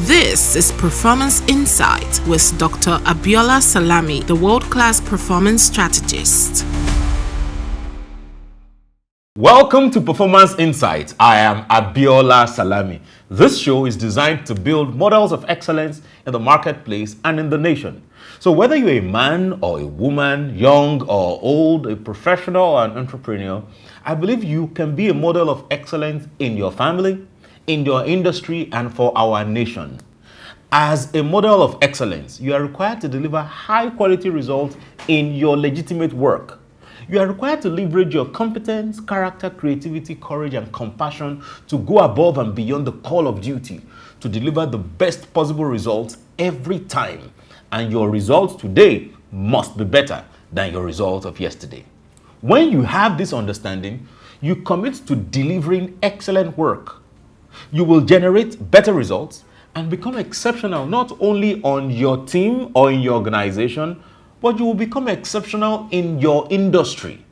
This is Performance Insight with Dr. Abiola Salami, the world-class performance strategist. Welcome to Performance Insight. I am Abiola Salami. This show is designed to build models of excellence in the marketplace and in the nation. So whether you're a man or a woman, young or old, a professional or an entrepreneur, I believe you can be a model of excellence in your family, in your industry, and for our nation. As a model of excellence, you are required to deliver high-quality results in your legitimate work. You are required to leverage your competence, character, creativity, courage, and compassion to go above and beyond the call of duty to deliver the best possible results every time. And your results today must be better than your results of yesterday. When you have this understanding, you commit to delivering excellent work. You will generate better results and become exceptional not only on your team or in your organization, but you will become exceptional in your industry.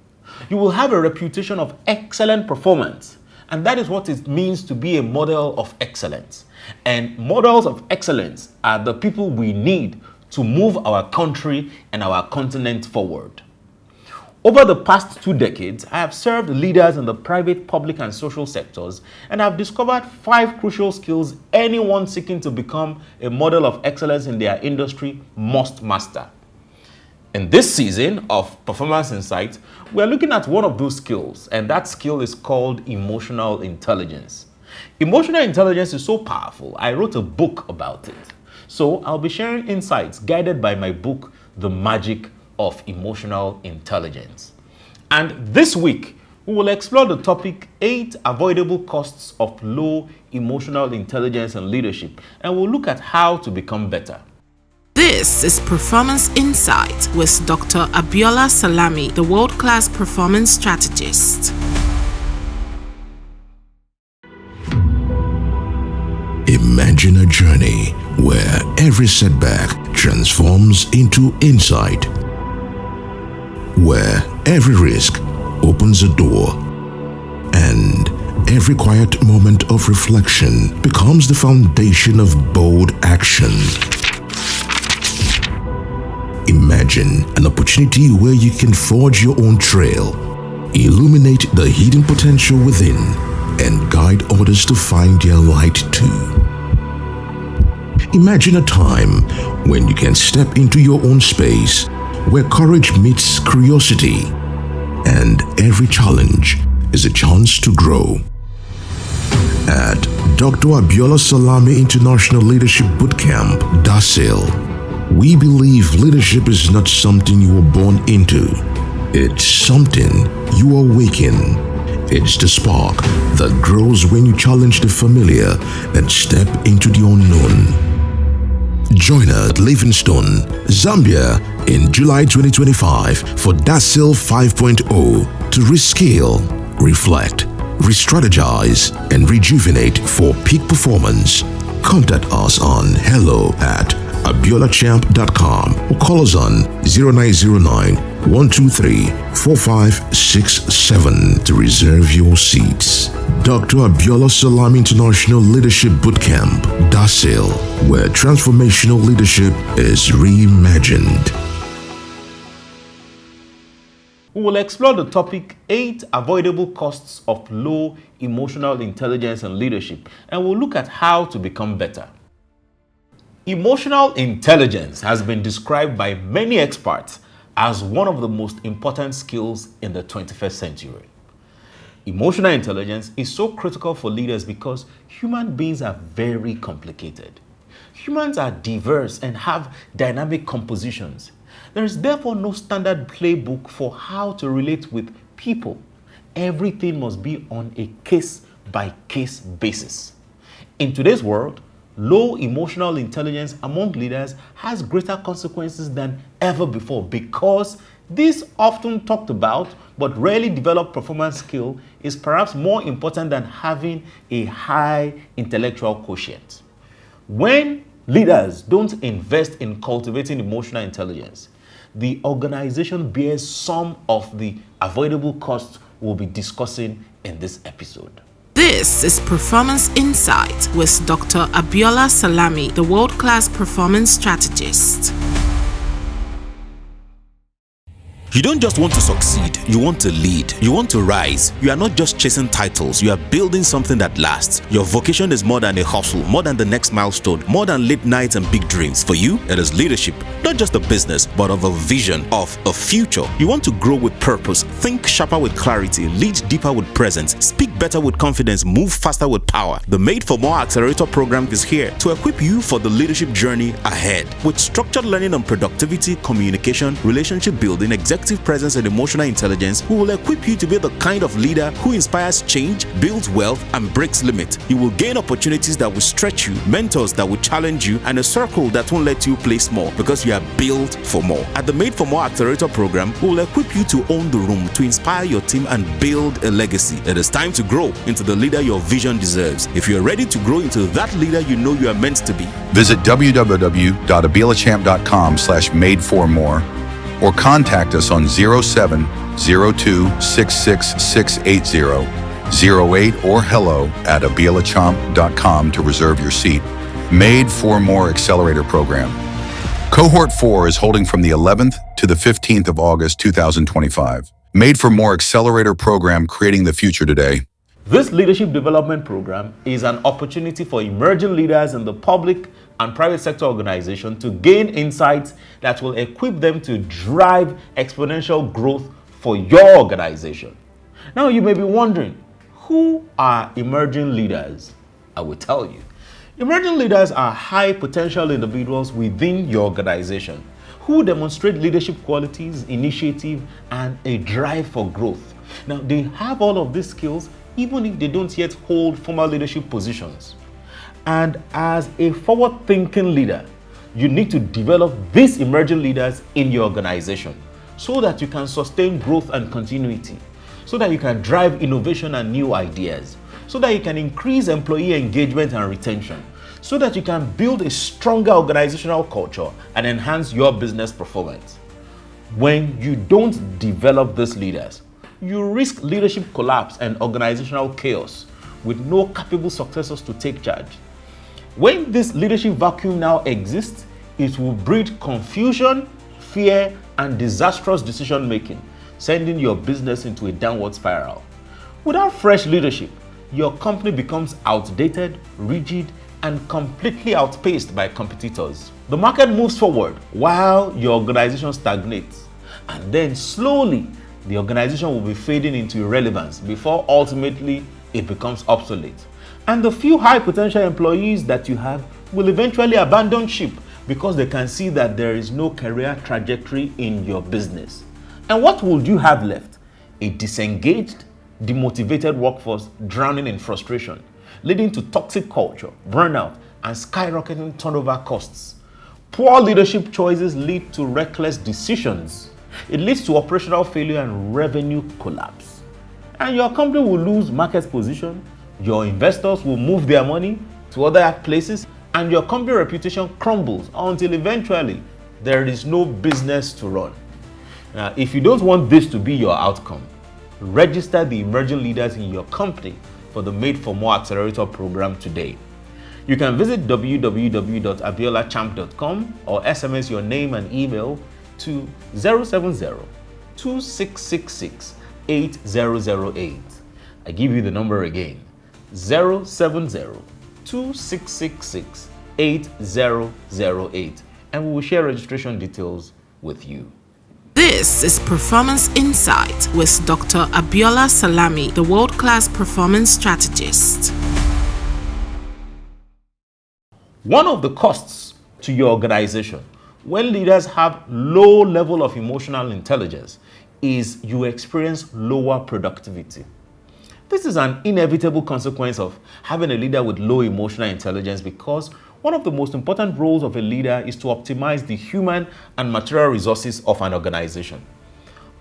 You will have a reputation of excellent performance, and that is what it means to be a model of excellence. And models of excellence are the people we need to move our country and our continent forward. Over the past 2 decades, I have served leaders in the private, public, and social sectors, and I've discovered 5 crucial skills anyone seeking to become a model of excellence in their industry must master. In this season of Performance Insight, we're looking at one of those skills, and that skill is called emotional intelligence. Emotional intelligence is so powerful, I wrote a book about it. So I'll be sharing insights guided by my book, The Magic of Emotional Intelligence. And this week, we will explore the topic 8 avoidable costs of low emotional intelligence and leadership, and we'll look at how to become better. This is Performance Insight with Dr. Abiola Salami, the world-class performance strategist. Imagine a journey where every setback transforms into insight, where every risk opens a door, and every quiet moment of reflection becomes the foundation of bold action. Imagine an opportunity where you can forge your own trail, illuminate the hidden potential within, and guide others to find their light too. Imagine a time when you can step into your own space, where courage meets curiosity, and every challenge is a chance to grow. At Dr. Abiola Salami International Leadership Bootcamp, DASIL, we believe leadership is not something you were born into. It's something you awaken. It's the spark that grows when you challenge the familiar and step into the unknown. Join us at Livingstone, Zambia in July 2025 for DASIL 5.0 to rescale, reflect, re-strategize, and rejuvenate for peak performance. Contact us on hello@abiolachamp.com or call us on 0909 123 4567 to reserve your seats. Dr. Abiola Salami International Leadership Bootcamp, DASIL, where transformational leadership is reimagined. We will explore the topic 8 avoidable costs of low emotional intelligence and leadership, and we'll look at how to become better. Emotional intelligence has been described by many experts as one of the most important skills in the 21st century. Emotional intelligence is so critical for leaders because human beings are very complicated. Humans are diverse and have dynamic compositions. There is therefore no standard playbook for how to relate with people. Everything must be on a case-by-case basis. In today's world, low emotional intelligence among leaders has greater consequences than ever before because this often talked about but rarely developed performance skill is perhaps more important than having a high intellectual quotient. When leaders don't invest in cultivating emotional intelligence, the organization bears some of the avoidable costs we'll be discussing in this episode. This This is Performance Insight with Dr. Abiola Salami, the world-class performance strategist. You don't just want to succeed, you want to lead, you want to rise. You are not just chasing titles, you are building something that lasts. Your vocation is more than a hustle, more than the next milestone, more than late nights and big dreams. For you, it is leadership, not just a business, but of a vision, of a future. You want to grow with purpose, think sharper with clarity, lead deeper with presence, speak better with confidence, move faster with power. The Made for More Accelerator program is here to equip you for the leadership journey ahead. With structured learning on productivity, communication, relationship building, executive presence and emotional intelligence, we will equip you to be the kind of leader who inspires change, builds wealth, and breaks limits. You will gain opportunities that will stretch you, mentors that will challenge you, and a circle that won't let you play small because you are built for more. At the Made for More Accelerator program, we will equip you to own the room, to inspire your team and build a legacy. It is time to grow into the leader your vision deserves. If you are ready to grow into that leader you know you are meant to be, visit www.abiolachamp.com/made4more or contact us on 0702-66680, 08 or hello@abiolachamp.com to reserve your seat. Made for More Accelerator Program. Cohort 4 is holding from the 11th to the 15th of August 2025. Made for More Accelerator Program, creating the future today. This leadership development program is an opportunity for emerging leaders in the public and private sector organization to gain insights that will equip them to drive exponential growth for your organization. Now, you may be wondering, who are emerging leaders? I will tell you. Emerging leaders are high potential individuals within your organization who demonstrate leadership qualities, initiative, and a drive for growth. Now, they have all of these skills even if they don't yet hold formal leadership positions. And as a forward-thinking leader, you need to develop these emerging leaders in your organization so that you can sustain growth and continuity, so that you can drive innovation and new ideas, so that you can increase employee engagement and retention, so that you can build a stronger organizational culture and enhance your business performance. When you don't develop these leaders, you risk leadership collapse and organizational chaos with no capable successors to take charge. When this leadership vacuum now exists, it will breed confusion, fear, and disastrous decision making, sending your business into a downward spiral. Without fresh leadership, your company becomes outdated, rigid, and completely outpaced by competitors. The market moves forward while your organization stagnates, and then slowly the organization will be fading into irrelevance before ultimately it becomes obsolete. And the few high potential employees that you have will eventually abandon ship because they can see that there is no career trajectory in your business. And what would you have left? A disengaged, demotivated workforce drowning in frustration, leading to toxic culture, burnout, and skyrocketing turnover costs. Poor leadership choices lead to reckless decisions. It leads to operational failure and revenue collapse. And your company will lose market position, your investors will move their money to other places, and your company reputation crumbles until eventually there is no business to run. Now, if you don't want this to be your outcome, register the emerging leaders in your company for the Made for More Accelerator program today. You can visit www.abiolachamp.com or SMS your name and email to 070-2666-8008. I give you the number again, 070-2666-8008, and we will share registration details with you. This is Performance Insight with Dr. Abiola Salami, the world-class performance strategist. One of the costs to your organization when leaders have low level of emotional intelligence is you experience lower productivity. This is an inevitable consequence of having a leader with low emotional intelligence because one of the most important roles of a leader is to optimize the human and material resources of an organization.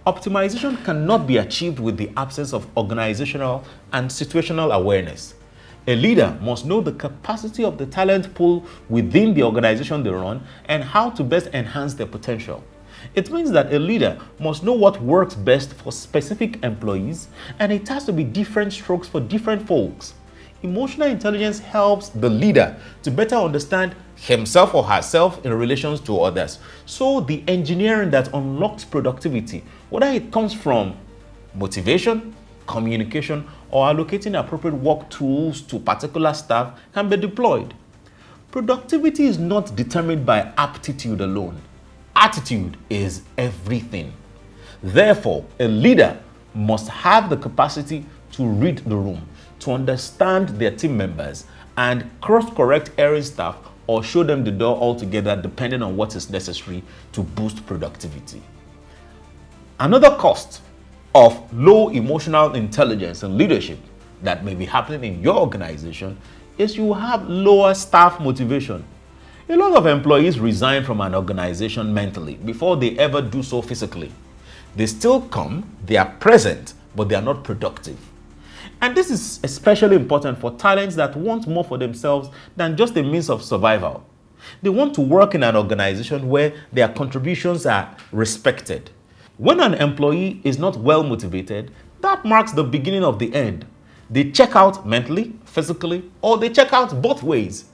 Optimization cannot be achieved with the absence of organizational and situational awareness. A leader must know the capacity of the talent pool within the organization they run and how to best enhance their potential. It means that a leader must know what works best for specific employees, and it has to be different strokes for different folks. Emotional intelligence helps the leader to better understand himself or herself in relations to others. So the engineering that unlocks productivity, whether it comes from motivation, communication, or allocating appropriate work tools to particular staff, can be deployed. Productivity is not determined by aptitude alone. Attitude is everything. Therefore, a leader must have the capacity to read the room, to understand their team members, and cross-correct erring staff or show them the door altogether depending on what is necessary to boost productivity. Another cost of low emotional intelligence and leadership that may be happening in your organization is you have lower staff motivation. A lot of employees resign from an organization mentally before they ever do so physically. They still come, they are present, but they are not productive. And this is especially important for talents that want more for themselves than just a means of survival. They want to work in an organization where their contributions are respected. When an employee is not well motivated, that marks the beginning of the end. They check out mentally, physically, or they check out both ways.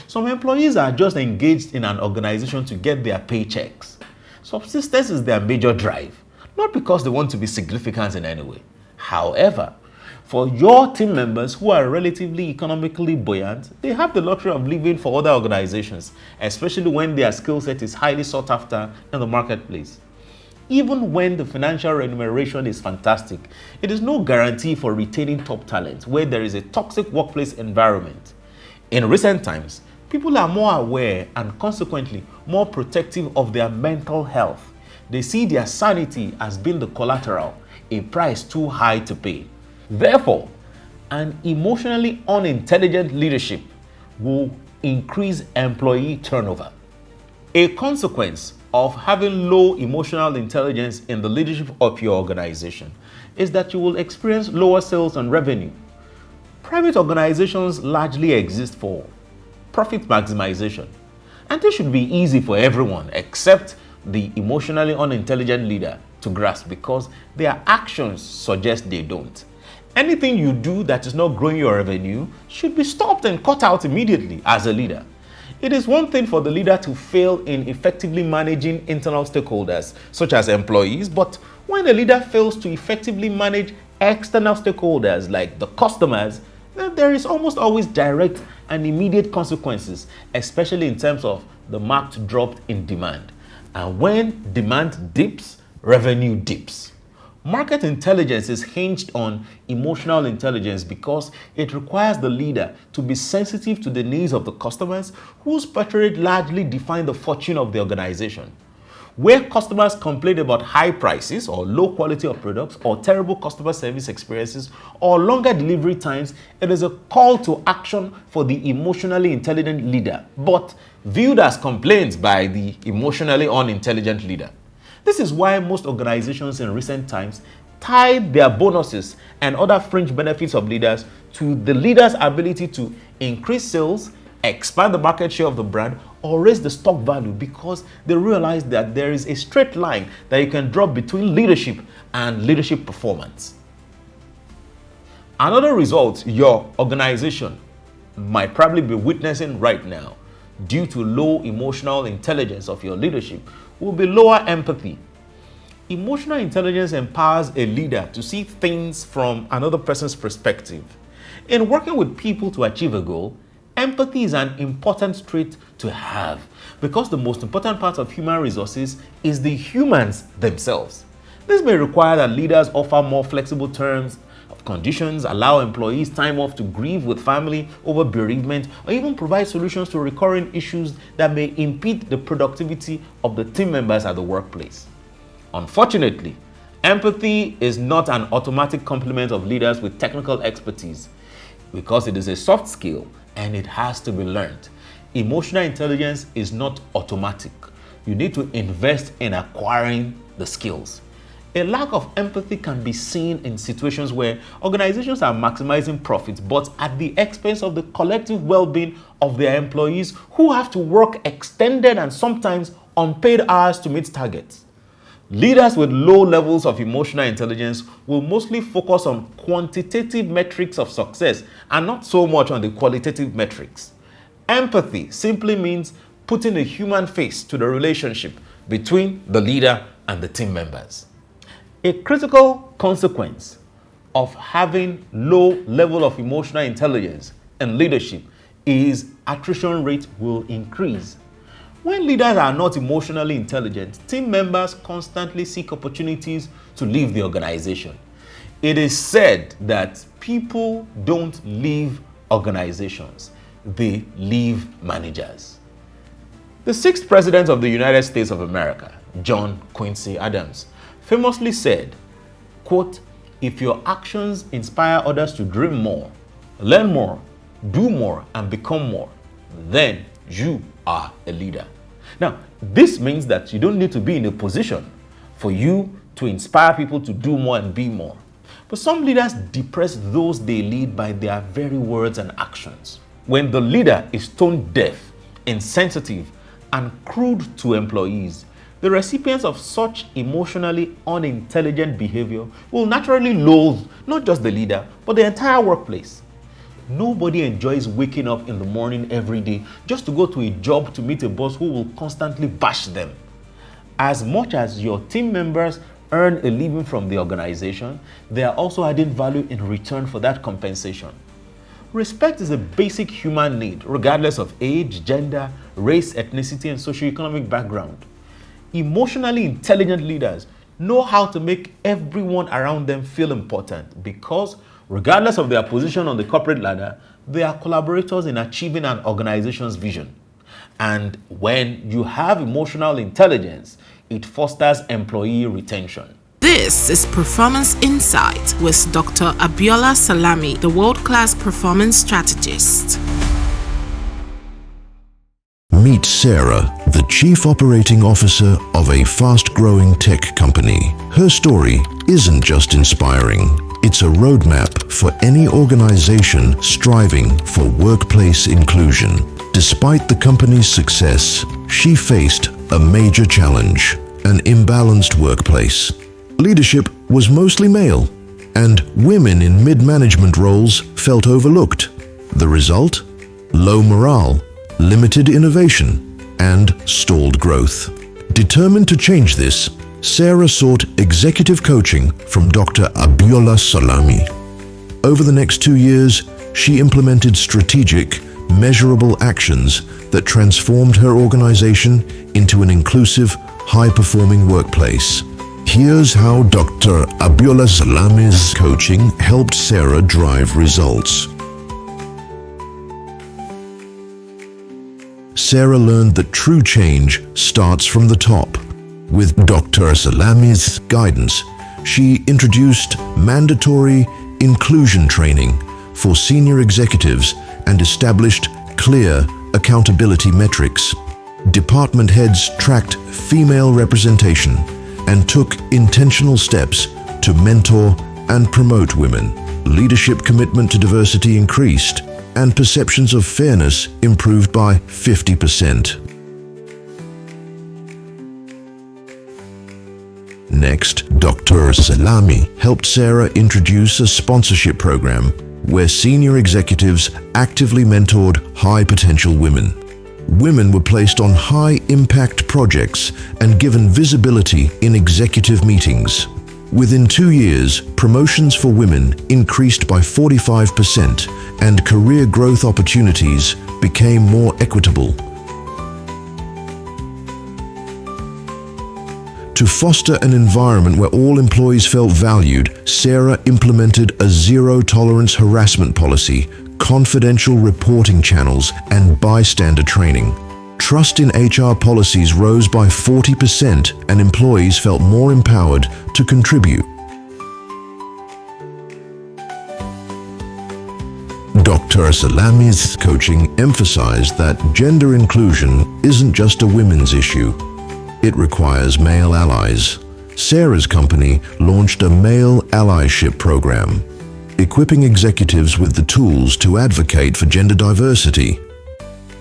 Some employees are just engaged in an organization to get their paychecks. Subsistence is their major drive, not because they want to be significant in any way. However, for your team members who are relatively economically buoyant, they have the luxury of living for other organizations, especially when their skill set is highly sought after in the marketplace. Even when the financial remuneration is fantastic, it is no guarantee for retaining top talent where there is a toxic workplace environment. In recent times, people are more aware and consequently more protective of their mental health. They see their sanity as being the collateral, a price too high to pay. Therefore, an emotionally unintelligent leadership will increase employee turnover. A consequence of having low emotional intelligence in the leadership of your organization is that you will experience lower sales and revenue. Private organizations largely exist for profit maximization, and this should be easy for everyone except the emotionally unintelligent leader to grasp because their actions suggest they don't. Anything you do that is not growing your revenue should be stopped and cut out immediately as a leader. It is one thing for the leader to fail in effectively managing internal stakeholders, such as employees, but when a leader fails to effectively manage external stakeholders like the customers, then there is almost always direct and immediate consequences, especially in terms of the marked drop in demand. And when demand dips, revenue dips. Market intelligence is hinged on emotional intelligence because it requires the leader to be sensitive to the needs of the customers whose portrait largely define the fortune of the organization. Where customers complain about high prices or low quality of products or terrible customer service experiences or longer delivery times, it is a call to action for the emotionally intelligent leader, but viewed as complaints by the emotionally unintelligent leader. This is why most organizations in recent times tied their bonuses and other fringe benefits of leaders to the leader's ability to increase sales, expand the market share of the brand, or raise the stock value because they realize that there is a straight line that you can draw between leadership and leadership performance. Another result your organization might probably be witnessing right now due to low emotional intelligence of your leadership will be lower empathy. Emotional intelligence empowers a leader to see things from another person's perspective. In working with people to achieve a goal, empathy is an important trait to have because the most important part of human resources is the humans themselves. This may require that leaders offer more flexible terms of conditions, allow employees time off to grieve with family over bereavement, or even provide solutions to recurring issues that may impede the productivity of the team members at the workplace. Unfortunately, empathy is not an automatic complement of leaders with technical expertise because it is a soft skill and it has to be learned. Emotional intelligence is not automatic. You need to invest in acquiring the skills. A lack of empathy can be seen in situations where organizations are maximizing profits but at the expense of the collective well-being of their employees who have to work extended and sometimes unpaid hours to meet targets. Leaders with low levels of emotional intelligence will mostly focus on quantitative metrics of success and not so much on the qualitative metrics. Empathy simply means putting a human face to the relationship between the leader and the team members. A critical consequence of having low level of emotional intelligence and leadership is attrition rate will increase. When leaders are not emotionally intelligent, team members constantly seek opportunities to leave the organization. It is said that people don't leave organizations, they leave managers. The sixth president of the United States of America, John Quincy Adams, famously said, quote, "If your actions inspire others to dream more, learn more, do more, and become more, then you are a leader." Now, this means that you don't need to be in a position for you to inspire people to do more and be more. But some leaders depress those they lead by their very words and actions. When the leader is tone deaf, insensitive, and crude to employees, the recipients of such emotionally unintelligent behavior will naturally loathe not just the leader, but the entire workplace. Nobody enjoys waking up in the morning every day just to go to a job to meet a boss who will constantly bash them. As much as your team members earn a living from the organization, they are also adding value in return for that compensation. Respect is a basic human need, regardless of age, gender, race, ethnicity, and socioeconomic background. Emotionally intelligent leaders know how to make everyone around them feel important because, regardless of their position on the corporate ladder, they are collaborators in achieving an organization's vision. And when you have emotional intelligence, it fosters employee retention. This is Performance Insight with Dr. Abiola Salami, the world-class performance strategist. Meet Sarah, the Chief Operating Officer of a fast-growing tech company. Her story isn't just inspiring. It's a roadmap for any organization striving for workplace inclusion. Despite the company's success, she faced a major challenge: an imbalanced workplace. Leadership was mostly male, and women in mid-management roles felt overlooked. The result? Low morale, limited innovation, and stalled growth. Determined to change this, Sarah sought executive coaching from Dr. Abiola Salami. Over the next 2 years, she implemented strategic, measurable actions that transformed her organization into an inclusive, high-performing workplace. Here's how Dr. Abiola Salami's coaching helped Sarah drive results. Sarah learned that true change starts from the top. With Dr. Salami's guidance, she introduced mandatory inclusion training for senior executives and established clear accountability metrics. Department heads tracked female representation and took intentional steps to mentor and promote women. Leadership commitment to diversity increased, and perceptions of fairness improved by 50%. Next, Dr. Salami helped Sarah introduce a sponsorship program where senior executives actively mentored high-potential women. Women were placed on high-impact projects and given visibility in executive meetings. Within 2 years, promotions for women increased by 45% and career growth opportunities became more equitable. To foster an environment where all employees felt valued, Sarah implemented a zero-tolerance harassment policy, confidential reporting channels, and bystander training. Trust in HR policies rose by 40% and employees felt more empowered to contribute. Dr. Salami's coaching emphasized that gender inclusion isn't just a women's issue. It requires male allies. Sarah's company launched a male allyship program, equipping executives with the tools to advocate for gender diversity.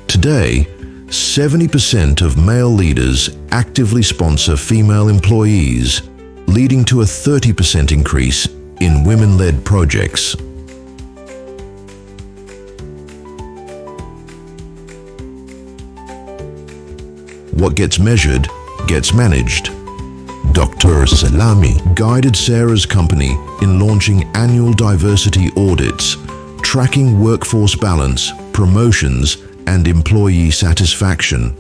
Today, 70% of male leaders actively sponsor female employees, leading to a 30% increase in women-led projects. What gets measured gets managed. Dr. Salami guided Sarah's company in launching annual diversity audits, tracking workforce balance, promotions, and employee satisfaction.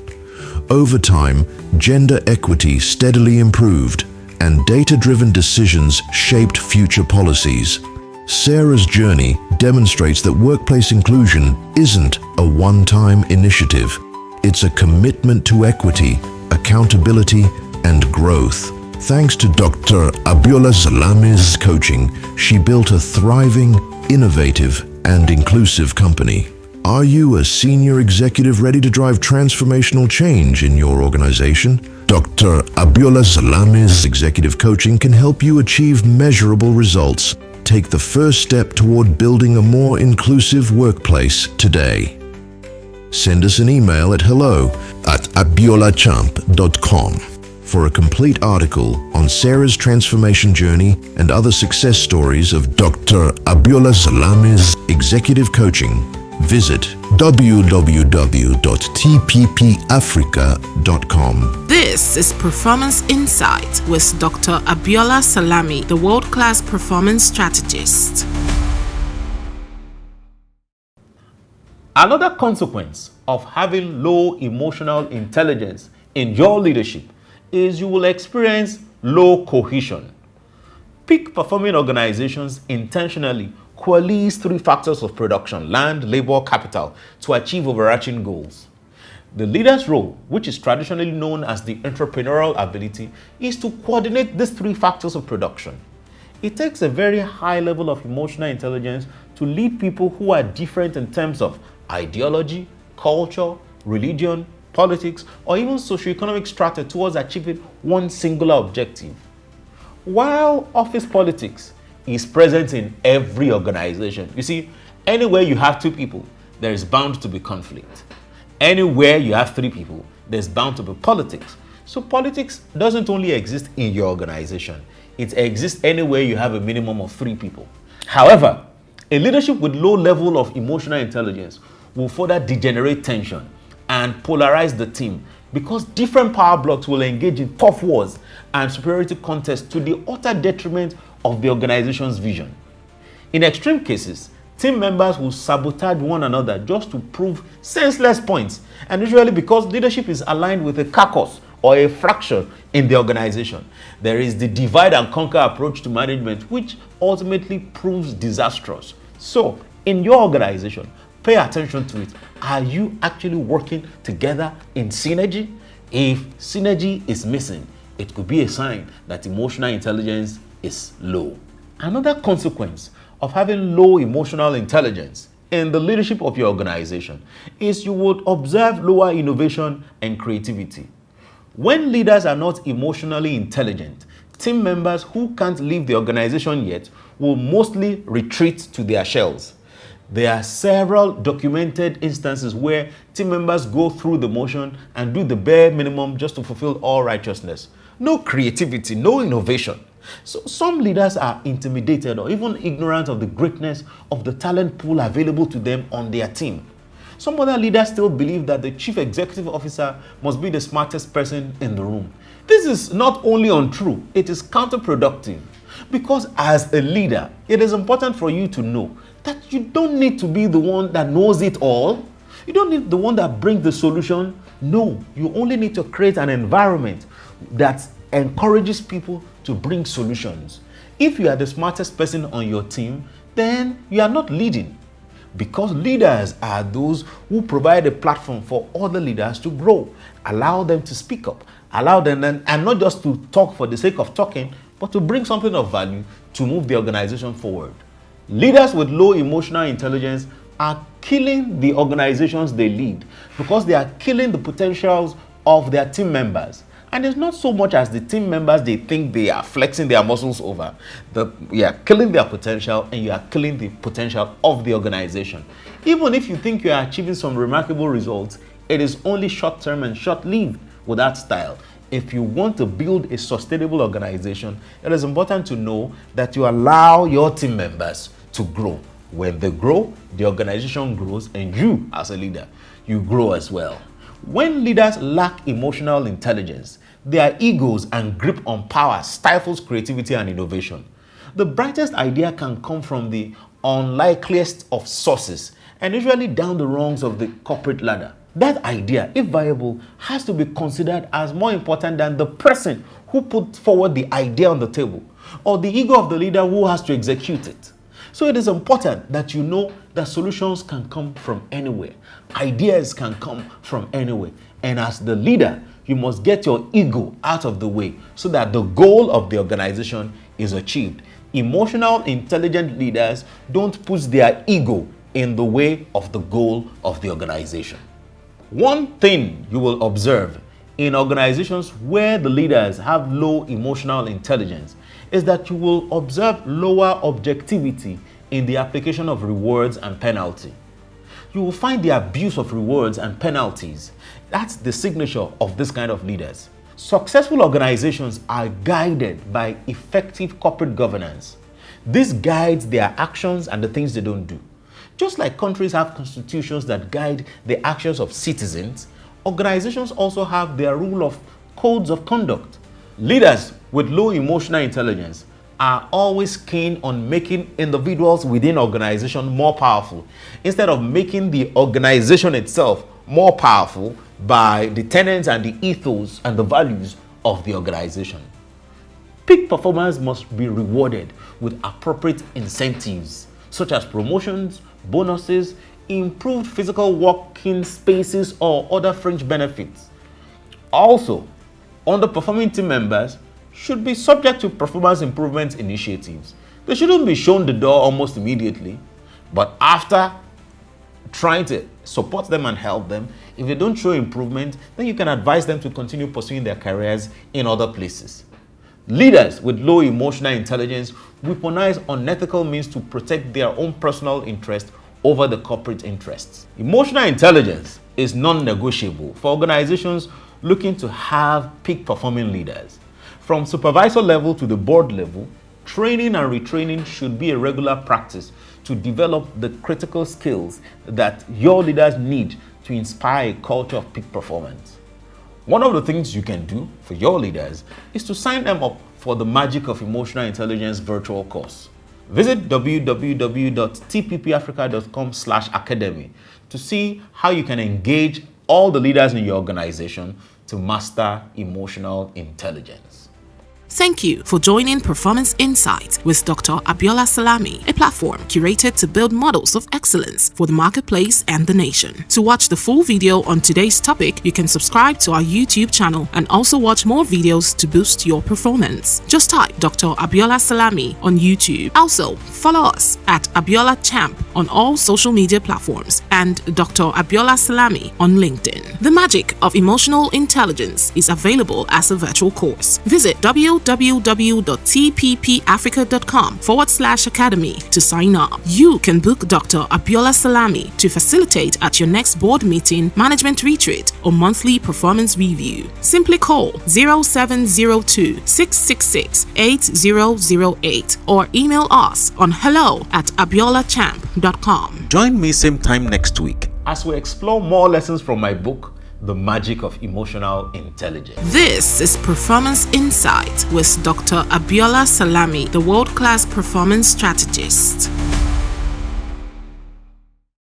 Over time, gender equity steadily improved, and data-driven decisions shaped future policies. Sarah's journey demonstrates that workplace inclusion isn't a one-time initiative. It's a commitment to equity, accountability, and growth. Thanks to Dr. Abiola Salami's coaching, she built a thriving, innovative, and inclusive company. Are you a senior executive ready to drive transformational change in your organization? Dr. Abiola Salami's executive coaching can help you achieve measurable results. Take the first step toward building a more inclusive workplace today. Send us an email at hello@abiolachamp.com for a complete article on Sarah's transformation journey and other success stories of Dr. Abiola Salami's executive coaching. Visit www.tppafrica.com. This is Performance Insight with Dr. Abiola Salami, the world-class performance strategist. Another consequence of having low emotional intelligence in your leadership is you will experience low cohesion. Peak performing organizations intentionally coalesce three factors of production: land, labor, capital, to achieve overarching goals. The leader's role, which is traditionally known as the entrepreneurial ability, is to coordinate these three factors of production. It takes a very high level of emotional intelligence to lead people who are different in terms of ideology, culture, religion, politics, or even socioeconomic strata towards achieving one singular objective. While office politics is present in every organization, you see, anywhere you have two people, there is bound to be conflict. Anywhere you have three people, there's bound to be politics. So politics doesn't only exist in your organization, it exists anywhere you have a minimum of three people. However, a leadership with low level of emotional intelligence will further degenerate tension and polarize the team, because different power blocks will engage in tough wars and superiority contests to the utter detriment of the organization's vision. In extreme cases, team members will sabotage one another just to prove senseless points, and usually because leadership is aligned with a caucus or a fracture in the organization. There is the divide and conquer approach to management, which ultimately proves disastrous. So, in your organization, pay attention to it. Are you actually working together in synergy? If synergy is missing, it could be a sign that emotional intelligence is low. Another consequence of having low emotional intelligence in the leadership of your organization is you would observe lower innovation and creativity. When leaders are not emotionally intelligent, team members who can't leave the organization yet will mostly retreat to their shells. There are several documented instances where team members go through the motion and do the bare minimum just to fulfill all righteousness. No creativity, no innovation. So some leaders are intimidated or even ignorant of the greatness of the talent pool available to them on their team. Some other leaders still believe that the chief executive officer must be the smartest person in the room. This is not only untrue, it is counterproductive. Because as a leader, it is important for you to know that you don't need to be the one that knows it all. You don't need the one that brings the solution. No, you only need to create an environment that encourages people to bring solutions. If you are the smartest person on your team, then you are not leading. Because leaders are those who provide a platform for other leaders to grow, allow them to speak up, allow them, and not just to talk for the sake of talking, but to bring something of value to move the organization forward. Leaders with low emotional intelligence are killing the organizations they lead because they are killing the potentials of their team members. And it's not so much as the team members they think they are flexing their muscles over. You are killing their potential and you are killing the potential of the organization. Even if you think you are achieving some remarkable results, It is only short-term and short-lived with that style. If you want to build a sustainable organization, it is important to know that you allow your team members to grow. When they grow, the organization grows, and you, as a leader, you grow as well. When leaders lack emotional intelligence, their egos and grip on power stifles creativity and innovation. The brightest idea can come from the unlikeliest of sources and usually down the rungs of the corporate ladder. That idea, if viable, has to be considered as more important than the person who put forward the idea on the table or the ego of the leader who has to execute it. So it is important that you know that solutions can come from anywhere. Ideas can come from anywhere. And as the leader, you must get your ego out of the way so that the goal of the organization is achieved. Emotional, intelligent leaders don't put their ego in the way of the goal of the organization. One thing you will observe in organizations where the leaders have low emotional intelligence is that you will observe lower objectivity in the application of rewards and penalty. You will find the abuse of rewards and penalties. That's the signature of this kind of leaders. Successful organizations are guided by effective corporate governance. This guides their actions and the things they don't do. Just like countries have constitutions that guide the actions of citizens, organizations also have their rule of codes of conduct. Leaders with low emotional intelligence are always keen on making individuals within organization more powerful instead of making the organization itself more powerful by the tenets and the ethos and the values of the organization. Peak performers must be rewarded with appropriate incentives such as promotions, bonuses, improved physical working spaces, or other fringe benefits. Also, underperforming team members should be subject to performance improvement initiatives. They shouldn't be shown the door almost immediately, but after trying to support them and help them, if they don't show improvement, then you can advise them to continue pursuing their careers in other places. Leaders with low emotional intelligence weaponize unethical means to protect their own personal interest over the corporate interests. Emotional intelligence is non-negotiable for organizations looking to have peak performing leaders. From supervisor level to the board level, training and retraining should be a regular practice to develop the critical skills that your leaders need to inspire a culture of peak performance. One of the things you can do for your leaders is to sign them up for the Magic of Emotional Intelligence virtual course. Visit www.tppafrica.com/academy to see how you can engage all the leaders in your organization to master emotional intelligence. Thank you for joining Performance Insights with Dr. Abiola Salami, a platform curated to build models of excellence for the marketplace and the nation. To watch the full video on today's topic, you can subscribe to our YouTube channel and also watch more videos to boost your performance. Just type Dr. Abiola Salami on YouTube. Also, follow us at Abiola Champ on all social media platforms and Dr. Abiola Salami on LinkedIn. The Magic of Emotional Intelligence is available as a virtual course. Visit www.tppafrica.com/academy to sign up. You can book Dr. Abiola Salami to facilitate at your next board meeting, management retreat, or monthly performance review. Simply call 0702-666-8008 or email us on hello@abiolachamp.com. Join me same time next week as we explore more lessons from my book, The Magic of Emotional Intelligence. This is Performance Insight with Dr. Abiola Salami, the world-class performance strategist.